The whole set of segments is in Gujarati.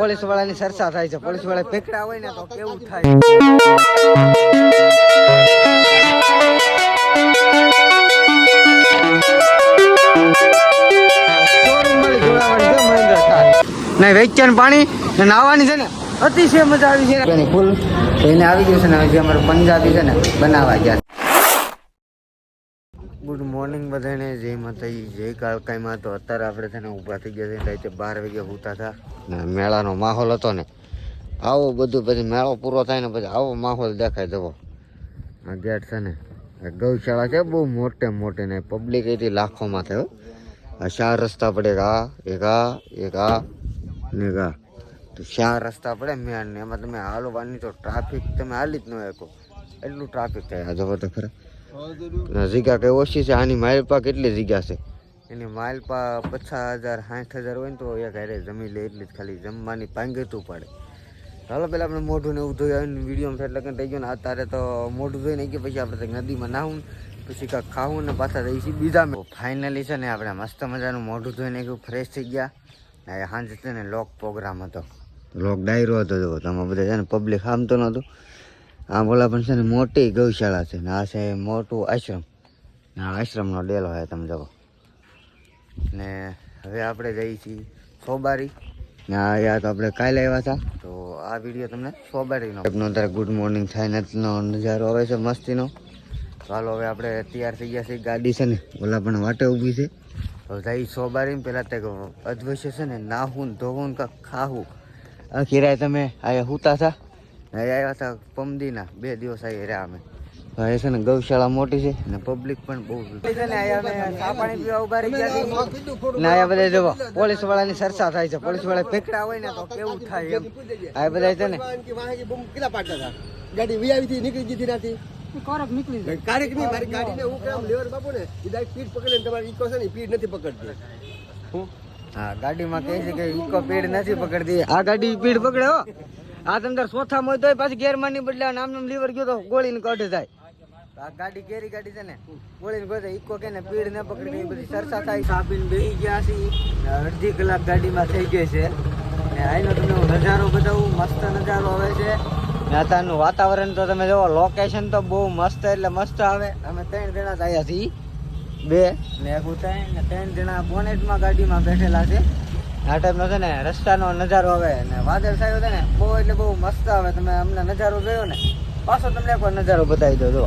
પોલીસ વાળાની ચર્ચા થાય છે. પોલીસ વાળા પકડા હોય ને તો કેવું થાય. નહીં વેચ્યાનું પાણી નાહવાની છે ને અતિશય મજા આવી છે. ફૂલ એને આવી ગયું છે ને જે અમારું પંજાબી છે ને બનાવવા ગયા. ગુડ મોર્નિંગ બધાને, જય માતાજી, જય કાળકાઈમાં. તો અત્યારે આપણે છે ને ઊભા થઈ ગયા છે. 12 વાગે સૂતા હતા ને મેળાનો માહોલ હતો ને આવો બધું. પછી મેળો પૂરો થાય ને પછી આવો માહોલ દેખાય. જવો આ ગેટ છે ને ગૌશાળા છે બહુ મોટે મોટે ને પબ્લિક એથી લાખોમાં થાય. આ 4 રસ્તા પડે, એક આ ને ગા તો 4 રસ્તા પડે મેન ને એમાં તમે હાલવાની તો ટ્રાફિક તમે હાલી જ ન શકો એટલું ટ્રાફિક થાય. આ જવો તો ખરા જગ્યા કઈ ઓછી છે. આની માઇલપા કેટલી જગ્યા છે? એની માઇલપા 50,000 60,000 હોય ને તો એક હારે જમી લે એટલી જ. ખાલી જમવાની પાંગેતું પડે. ચાલો પેલા આપણે મોઢું ને એવું ધોઈ આવીને વિડીયોમાં એટલે કંઈ થઈ ગયો ને. અત્યારે તો મોઢું ધોઈને ગયું પછી આપણે નદીમાં નાહવું પછી કાંઈક ખાવું ને પાછા રહીશું બીજા. ફાઇનલી છે ને આપણે મસ્ત મજાનું મોઢું ધોઈને ગયું, ફ્રેશ થઈ ગયા. સાંજે છે ને લોક પ્રોગ્રામ હતો, લોક ડાયરો હતો. જો તમે બધા છે ને પબ્લિક આમ તો નહોતું. આ બોલા પણ છે ને મોટી ગૌશાળા છે ને આ છે મોટું આશ્રમ. આ આશ્રમનો ડેલો છે તમે જવો. ને હવે આપણે જઈએ છીએ સોબારી. ને આ તો આપણે કાલે આવ્યા હતા તો આ વિડીયો તમને સોબારીનો અત્યારે ગુડ મોર્નિંગ થાય નો નજારો આવે છે મસ્તીનો. ચાલો હવે આપણે તૈયાર થઈ ગયા છે. ગાડી છે ને ઓલા પણ વાટે ઊભી છે. તો જઈ સોબારી પહેલાં તે અધવશ્ય છે ને નાહવું ને ધોવું ને કાંક ખાવું. આ કિરાય તમે અહીંયા સૂતા હતા આવ્યા હતા પમદીના 2 દિવસ આવી રહ્યા અમે. એ છે ને ગૌશાળા મોટી છે ને પબ્લિક પણ બહુ છે ને. અહીંયા પાણી પીવા ઉભા રહી ગયા ને અહીંયા બધા જવો પોલીસ વાળાની ચર્ચા થાય છે. પોલીસ વાળા પકડા હોય ને તો કેવું થાય એમ. આ બધા છે ને ગાડી વીઆઈથી નીકળી ગઈ ત્યાંથી કોરક નીકળી જાય. કારેક નહીં મારી ગાડીને હું કેમ લેવર બાપુ ને સીધા સ્પીડ પકડે ને તમારી ઈકો છે ને સ્પીડ નથી પકડતી. હા ગાડીમાં કહે છે કે ઈકો સ્પીડ નથી પકડતી. આ ગાડી સ્પીડ પકડે હો. આ અંદર ચોથા હોય તો પાછી ગેરમાં નહીં બદલે નામ લીવર ગયો તો ગોળીને કાઢે થાય. આ ગાડી કેરી ગાડી છે ને ગોળીને ગોળે ઈકો કે ને સ્પીડ ન પકડે એ બધી ચર્ચા થાય. સાપીને બેસી ગયા છે. અડધી કલાક ગાડીમાં થઈ ગઈ છે ને આનો તમને નજારો બતાવું. મસ્ત નજારો આવે છે. અત્યારનું વાતાવરણ તો તમે જુઓ. લોકેશન તો બહુ મસ્ત એટલે મસ્ત આવે. અમે 3 જણા જ આવ્યા છીએ, 2 ને 3 જણા બોનેટમાં ગાડીમાં બેઠેલા છે. આ ટાઈપનો છે ને રસ્તાનો નજારો આવે ને વાદળ છાયો છે ને બહુ એટલે બહુ મસ્ત આવે. તમે અમને નજારો જોયો ને પાછો તમને એકવાર નજારો બતાવી દો. જો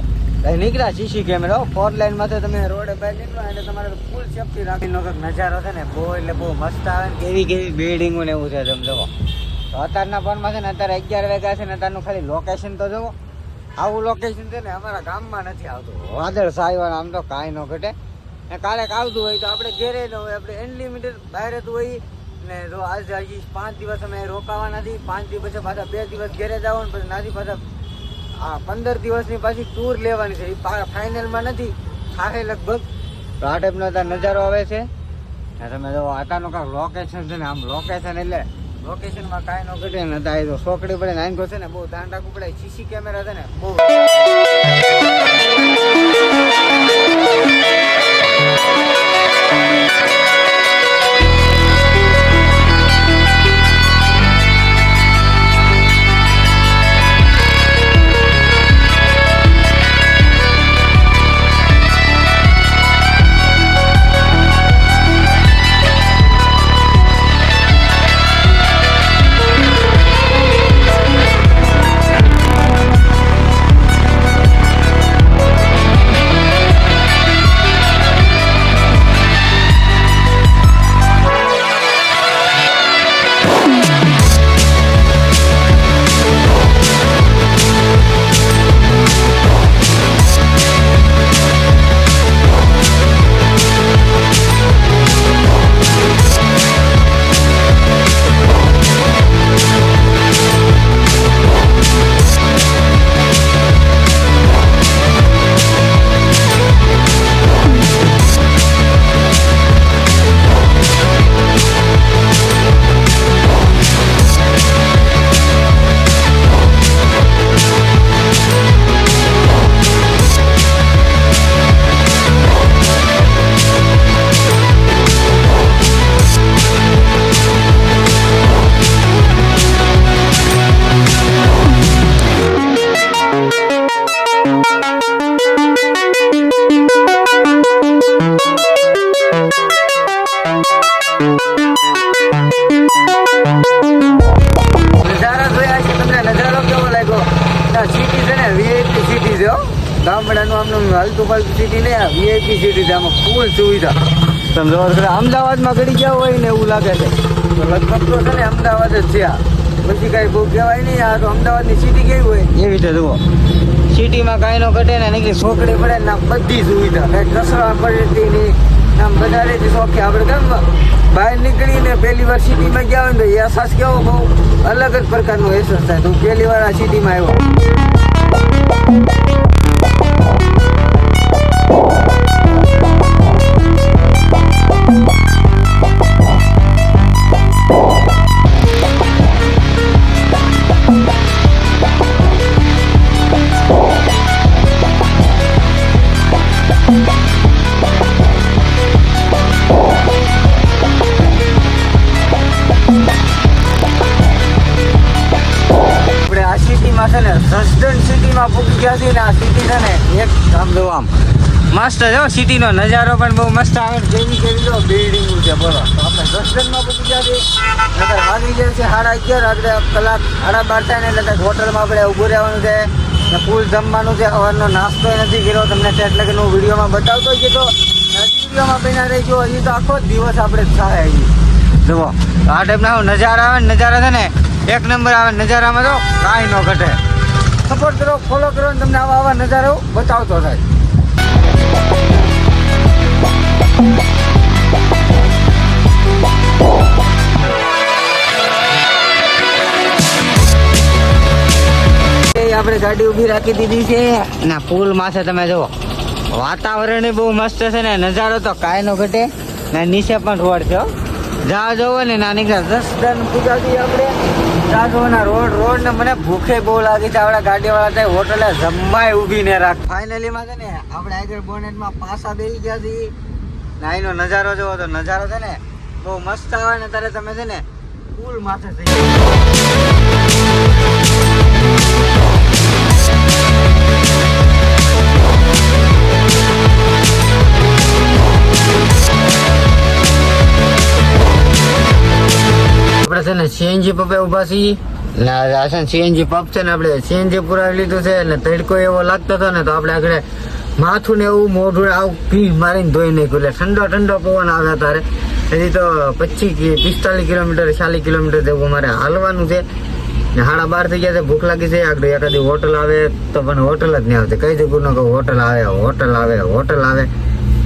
નીકળ્યા સીસી કેમેરા 4 લાઈનમાં તો તમે રોડે બહાર નીકળો એટલે તમારે ફૂલ સેફ્ટી રાખીનો નજારો છે ને બહુ એટલે બહુ મસ્ત આવે ને કેવી કેવી બિલ્ડિંગો ને એવું છે તમે જુઓ. તો અત્યારના ફોનમાં છે ને અત્યારે 11 વાગ્યા છે ને અત્યારનું ખાલી લોકેશન તો જુઓ. આવું લોકેશન છે ને અમારા ગામમાં નથી આવતું. વાદળ છાયો આમ તો કાંઈ ન ઘટે. ને કાલે આવતું હોય તો આપણે ઘેરે ન હોય, આપણે અનલિમિટેડ બહાર તો હોય ને. જો આજે હજી 5 દિવસ અમે રોકાવા નથી. 5 દિવસ પછી પાછા 2 દિવસ ઘેરે જવાનું પછી નાથી પાછા 15 દિવસની પાછી ટૂર લેવાની છે. એ ફાઇનલમાં નથી થાય લગભગ. તો આ ટાઈપનો અત્યારે નજારો આવે છે. તમે જો અત્યારનું કાંઈક લોકેશન છે ને આમ લોકેશન એટલે લોકેશનમાં કાંઈ ન ઘટે ને. અત્યારે તો સોકડી પડે ને આંખો છે ને બહુ ધ્યાન રાખવું પડે. સીસી કેમેરા છે ને બહુ હાલતું પાલતું સિટી નહીં, આ VIP સિટી છે. આમાં ફૂલ સુવિધા. તમે જોવો તો અમદાવાદમાં ઘડી ગયા હોય ને એવું લાગે છે. તો લગભગ તો છે ને અમદાવાદ જ છે આ. પછી કાંઈ બહુ કહેવાય નહીં. આ તો અમદાવાદની સિટી કેવી હોય એવી રીતે જુઓ. સિટીમાં કાંઈ નો ઘટે ને નીકળી છોકરી પડે ને બધી સુવિધા, કાંઈ કસરા પડતી નહીં. આમ વધારે શોખ છે. આપણે કેમ બહાર નીકળીને પહેલી વાર સિટીમાં ગયા હોય ને તો એ અહેસાસ કેવો બહુ અલગ જ પ્રકારનો અહેસાસ થાય. તો હું પહેલી વાર આ સિટીમાં આવ્યો. છે ને જસદણ સિટીમાં પૂકી ગયા છે ને. આ સિટી છે ને એક આમ જો આમ મસ્ત છે. સિટીનો નજારો પણ બહુ મસ્ત આવે ને. કેવી કેવી જો બિલ્ડિંગો છે બોલો. તો આપણે જસદણમાં પૂકી ગયા છે. નકર વાગી ગયા છે 11:30. આપણે કલાક 12:30 થાય ને એટલે કંઈક હોટલમાં આપણે ઊભું રહેવાનું છે ને ફૂલ જમવાનું છે. સવારનો નાસ્તો નથી કર્યો તમને એટલે કે હું વિડીયોમાં બતાવતો જ તો વિડીયોમાં બન્યા રહી ગયો. હજી તો આખો જ દિવસ આપણે થાય હજી જુઓ. આ ટાઈપના નજારા આવે ને, નજારા છે ને એક નંબર આવે. નજારામાં તો કાંઈ ન ઘટે. સપોર્ટ કરો, ફોલો કરો ને તમને આવા આવા નજારો બતાવતો થાય. આપણે ગાડી ઊભી રાખી દીધી છે ને પુલ માથે તમે જુઓ. વાતાવરણ બહુ મસ્ત છે ને નજારો તો કાંઈ ન ઘટે ને. નીચે પણ રોડ છે. જ્યાં જોવો ને ના નીકળ્યા જસદણ પૂજા દઈએ આપણે. જ્યાં જોવો ના રોડ ને મને ભૂખે બહુ લાગી છે. આપણા ગાડીવાળા થાય હોટલે જમવાય ઊભી ને રાખ. ફાઇનલીમાં છે ને આપણે આગળ બોનેટમાં પાછા બેસી ગયા છીએ ને. અહીંનો નજારો જોવો તો નજારો છે ને બહુ મસ્ત આવે ને. ત્યારે તમે છે ને પુલ માથે થઈ આપણે છે ને સીએનજી પપે ઉભા છીએ ને. આ છે ને સીએનજી પપ છે ને આપણે સીએનજી પુરાવી લીધું છે એટલે તડકો એવો લાગતો હતો ને તો આપણે આગળ માથું ને એવું મોઢું આવું પી મારીને ધોઈ નાખ્યું. એટલે ઠંડો ઠંડો પવન આવે તારે. હજી તો 45 કિલોમીટર 40 કિલોમીટર જેવું મારે હાલવાનું છે ને. 12:30 થઈ ગયા છે. ભૂખ લાગી છે. આગળ એકાદી હોટલ આવે તો પણ હોટલ જ નહીં આવતી. કઈ જગ્યાનું કહું હોટલ આવે હોટલ આવે હોટલ આવે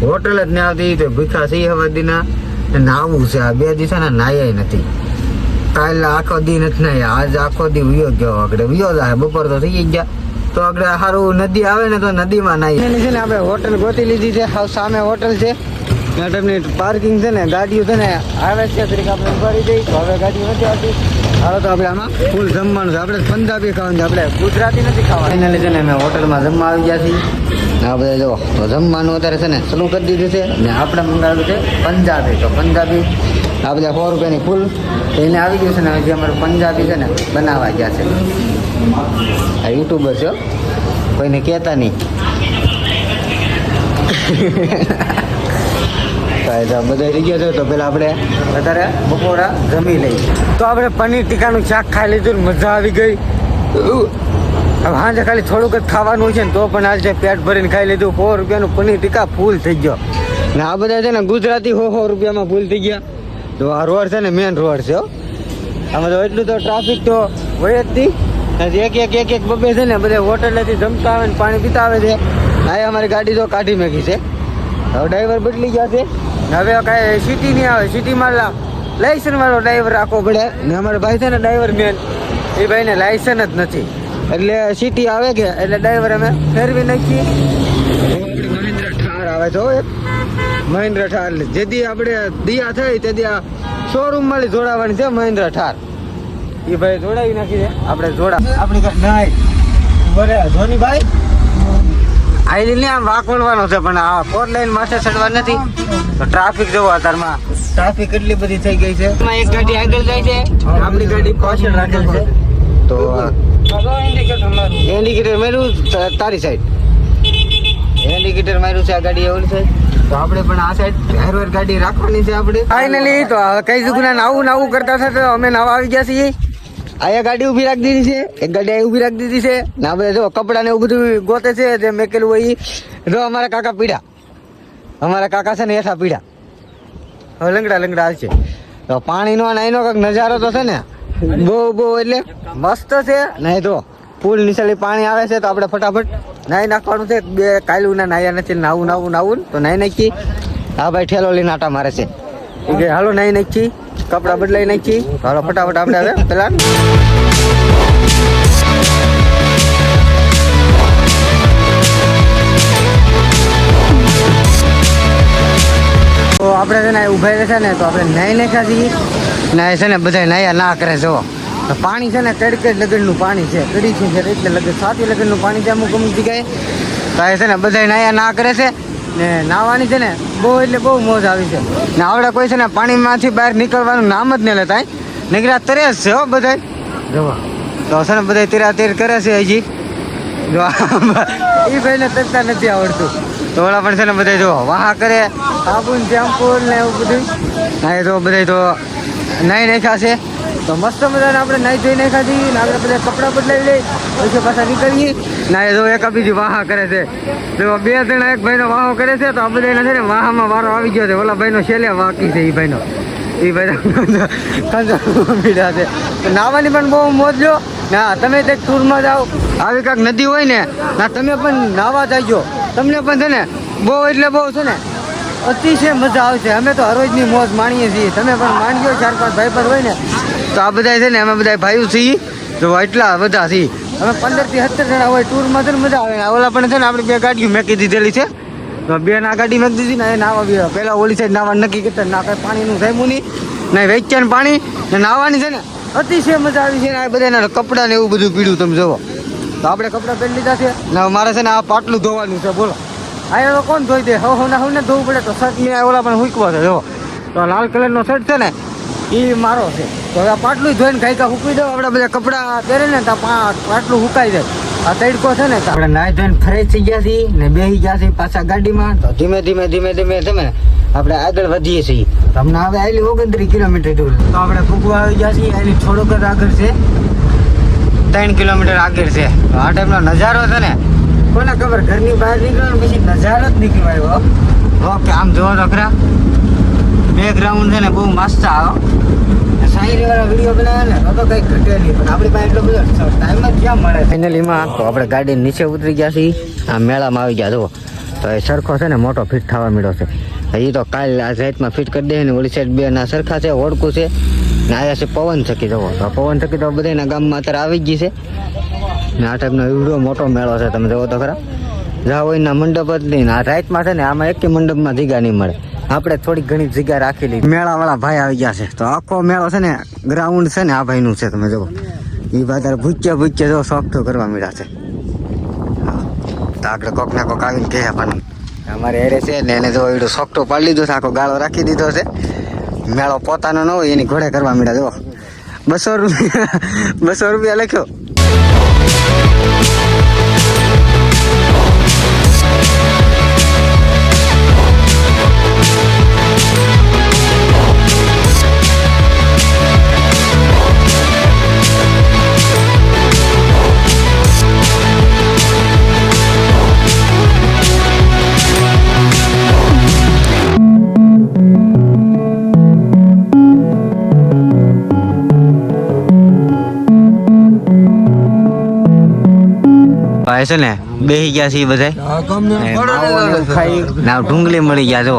હોટલ જ નહીં આવતી. તો ભૂખા સી હવા દીના નાવું છે. આ 2 દિવસ ને નાયા નથી. કાલે આખો દી નથી નાયા. આજ આખો દી વિયો ગયો. આગળ વિયો જાય. બપોર તો થઈ ગયા. તો આગળ સારું નદી આવે ને તો નદીમાં નાહીએ છે ને. આપણે હોટલ ગોતી લીધી છે. હાવ સામે હોટલ છે. પાર્કિંગ છે ને ગાડીઓ છે ને આવે છે તરીકે આપણે ઉભારી દઈ. તો હવે ગાડીઓ નથી આવતી. હાલો તો આપણે આમાં ફૂલ જમવાનું છે. આપણે પંજાબી ખાવાનું છે. આપણે ગુજરાતી નથી ખાવાનું. ફાઇનલી છે ને અમે હોટલમાં જમવા આવી ગયા છીએ. આ બધા જો તો જમવાનું અત્યારે છે ને શરૂ કરી દીધું છે ને. આપણે મંગાવ્યું છે પંજાબી. તો પંજાબી આ બધા 100 રૂપિયાની ફૂલ એને આવી ગયું છે ને. જે અમારું પંજાબી છે ને બનાવવા ગયા છે. આ યુટ્યુબર છે, કોઈને કહેતા નહીં. બધા રહી ગયા છે. તો પેલા આપણે અત્યારે બપોરા જમી લઈએ. તો આપણે પનીર ટીકાનું શાક ખાઈ લીધું. મજા આવી ગઈ. હવે સાંજે ખાલી થોડુંક જ ખાવાનું છે ને તો પણ આજે પેટ ભરીને ખાઈ લીધું. 100 રૂપિયાનું પનીર ટીકા ફૂલ થઈ ગયો ને. આ બધા છે ને ગુજરાતી 100 રૂપિયામાં ફૂલ થઈ ગયા. તો આ રોડ છે ને મેન રોડ છે. આમાં તો એટલું તો ટ્રાફિક તો હોય જ નહીં. એક બબે છે ને બધા હોટલેથી જમતા આવે ને પાણી પીતા આવે છે. આ અમારી ગાડી તો કાઢી મેકી છે. હવે ડ્રાઈવર બદલી ગયા છે. હવે કાંઈ સિટી નહીં આવે. સિટીમાં લાઇસન્સ વાળો ડ્રાઈવર રાખવો પડે ને. અમારા ભાઈ છે ને ડ્રાઈવર મેન, એ ભાઈને લાઇસન્સ જ નથી. એટલે સિટી આવે કે એટલે ડ્રાઈવર અમે ફેરવી નાખીએ. મહિન્દ્રા ઠાર આવે છે. મહિન્દ્રા ઠાર જેથી આપણે દિયા થઈ તેથી આ શોરૂમમાં જોડાવાની છે મહિન્દ્રા ઠાર. એ ભાઈ જોડાવી નાખી છે. આપણે જોડા આપણી નાઈ બરે ધોનીભાઈ આઈલી આમ વાકોડવાનો છે પણ આ 4 લાઈન માથે ચડવા નથી. તો ટ્રાફિક જોવો અત્યારમાં ટ્રાફિક એટલી બધી થઈ ગઈ છે. એક ગાડી આગળ જાય છે, આપણી ગાડી પાછળ રાખેલ છે. તો ઇન્ડિકેટર માર્યું તારી સાઈડ, ઇન્ડિકેટર માર્યું છે આ ગાડી એવડી સાઈડ. તો આપણે પણ આ સાઈડ હેરવેર ગાડી રાખવાની છે આપણે. ફાઇનલી તો કઈ જગ્યા નવું કરતા થતા અમે નવા આવી ગયા છીએ. અહીંયા ગાડી ઊભી રાખી દીધી છે, એક ગાડી અહીં ઊભી રાખી દીધી છે ને આપણે જો કપડા ને એવું બધું ગોતે છે જે મેકેલું હોય ઈ. જો અમારા કાકા પીડા, અમારા કાકા છે ને હેઠા પીડા, હવે લંગડા લંગડા હાલશે. તો પાણીનો અને અહીંનો કંઈક નજારો તો છે ને બહુ એટલે મસ્ત છે. નહીં તો પુલ નીચેથી પાણી આવે છે તો આપણે ફટાફટ નાહી નાખવાનું છે. બે કાયલું ના નાહ્યા નથી, નાવું તો નાહી નાખી. હા ભાઈ ઠેલો લઈને આટા મારે છે કે હાલો નાહી નાખી, કપડાં બદલાઈ નાખી. હાલો ફટાફટ આપણે હવે પેલા તો આપણે છે ને ઉભા છે ને તો આપણે નાહી નાખ્યા છીએ ને છે ને બધા નાહ્યા ના કરે. જો પાણી છે ને કડકેડ લગનનું પાણી છે, કડી છે એટલે લગન સાથી લગનનું પાણી છે અમુક જગ્યાએ. તો એ છે ને બધા નાહ્યા ના કરે છે ને નાહવાની છે ને બહુ એટલે બહુ મોજ આવી છે ને આવડે કોઈ છે ને પાણીમાંથી બહાર નીકળવાનું નામ જ નહીં લેતા. નીકળ્યા તરે જ છે હો બધા. જોવા તો છે ને બધા તેરા તેર કરે છે હજી. જો એ ભાઈને તરતા નથી આવડતું તો ઓલા પણ છે ને બધા જો વાહા કરે, સાબુન શેમ્પુ ને એવું બધું. હા એ તો બધા તો નાહી નાખ્યા છે. તો મસ્ત મજાને આપણે નાહી ધોઈ નાખ્યા છીએ ને આપણે બધા કપડાં બદલાવી લઈ પછી પાછા નીકળીએ. ના એ જો એક બીજી વાહા કરે છે. જો બે જણા એક ભાઈનો વાહો કરે છે તો આ બધા છે ને વાહામાં વારો આવી ગયો છે. ઓલા ભાઈનો છેલ્લે વાકી છે, એ ભાઈનો પીડા છે. તો નાહવાની પણ બહુ મોજ લો. ના તમે કંઈક ટૂરમાં જાઓ, આવી કાંઈક નદી હોય ને ના તમે પણ નાહવા જાજો, તમને પણ છે ને બહુ એટલે બહુ છે ને અતિશય મજા આવશે. અમે તો હરોજની મોજ માણીએ છીએ, તમે પણ માણજો. 4-5 ભાઈ પર હોય ને તો આ બધા છે ને અમે બધા ભાઈઓ છીએ. તો એટલા બધા છીએ અમે 15 થી 17 જણા હોય. ટૂરમાં છે ને મજા આવે. ઓલા પણ છે ને આપણે 2 ગાડીઓ મેકી દીધેલી છે તો 2 ના ગાડી મેકી દીધી ને નાવા પહેલા ઓલી સાઈડ નાવા નક્કી કરતા ના કાંઈ પાણીનું થયું નહીં ને વેચ્યાનું પાણી ને નાવાની છે ને અતિશય મજા આવી છે. ને આ બધાના કપડાં ને એવું બધું પીડ્યું તમે જોવો. તો આપણે કપડાં પહેરી લીધા છે ને મારે છે ને આ પાટલું ધોવાનું છે. બોલો આ તો કોણ ધોઈ દે? હવે ધોવું પડે તો શર્ટ ને ઓલા પણ હુકવા છે. જો તો લાલ કલરનો શર્ટ છે ને એ મારો છે. તો હવે પાટલું ધોઈને ગાયકા હૂકવી દો. આપણે બધા કપડાં પહેરે ને તો પાટલું હુકાઈ જાય. આ તડકો છે ને આપણે નાહી ધોઈને ફ્રેશ થઈ ગયા છીએ ને બેસી ગયા છીએ પાછા ગાડીમાં. તો ધીમે ધીમે આપણે આગળ વધીએ છીએ. તમને હવે આવેલી 29 કિલોમીટર દૂર તો આપણે ફૂગવા આવી ગયા છીએ. એની થોડુંક જ આગળ છે, 3 કિલોમીટર આગળ છે. તો આ ટાઈપનો નજારો છે ને કોને ખબર, ઘરની બહાર નીકળવાનું પછી નજારો જ નીકળ્યો આવ્યો. ઓકે આમ જોવો તો ખરા બેકગ્રાઉન્ડ છે ને બહુ મસ્ત આવ્યો. સાઈડ વાળા વિડીયો બનાવે ને તો કંઈક ઘટે નહીં, પણ આપણી પાસે એટલો બધો ટાઈમ જ ક્યાં મળે. ફાઇનલીમાં તો આપણે ગાડી નીચે ઉતરી ગયા છીએ, આ મેળામાં આવી ગયા. જુઓ તો એ સરખો છે ને મોટો ફિટ થવા મળ્યો છે. હજી તો કાલ આ સાઈડમાં ફિટ કરી દે ને ઓલી સાઈડ 2 ના સરખા છે, ઓળખું છે ને આવ્યા છે પવન ચક્કી. જુઓ તો પવન ચક્કી તો બધાના ગામમાં અત્યારે આવી ગઈ છે ને આ ટાઈપનો એવડો મોટો મેળો છે. તમે જોવો તો ખરા જ્યાં હોય ના મંડપ જ નહીં. આ રાતમાં છે ને આમાં એક મંડપમાં જગ્યા નહીં મળે. આપણે થોડીક ઘણી જગ્યા રાખી લીધી. મેળાવાળા ભાઈ આવી ગયા છે. તો આખો મેળો છે ને ગ્રાઉન્ડ છે ને આ ભાઈનું છે. તમે જુઓ એ ભાઈ ભૂચ્યા જો સોફ્ટો કરવા મળ્યા છે. તો આપણે કોક ને કોક આવીને કહે પણ અમારે એરે છે ને એને જો એવડું સોફ્ટો પાડી લીધો છે, આખો ગાળો રાખી દીધો છે. મેળો પોતાનો ન હોય એની ઘોડે કરવા મળ્યા. જો 200 રૂપિયા લખ્યો. છે ને બેસી ગયા છે બધા ઢુંગળી મળી ગયા. જો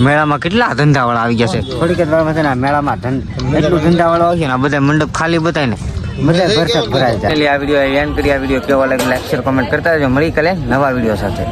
મેળામાં કેટલા ધંધા વાળા આવી ગયા છે. થોડીક જ વારમાં છે ને મેળામાં એટલું ધંધા વાળા હોય છે ને બધા મંડપ ખાલી બતાય ને બધા ભરસક ભરાય છે. આ વિડીયો એન્ડ કરી. આ વિડીયો કેવો લાગે લાઈક શેર કોમેન્ટ કરતા રહેજો. મળી કાલે નવા વિડીયો સાથે.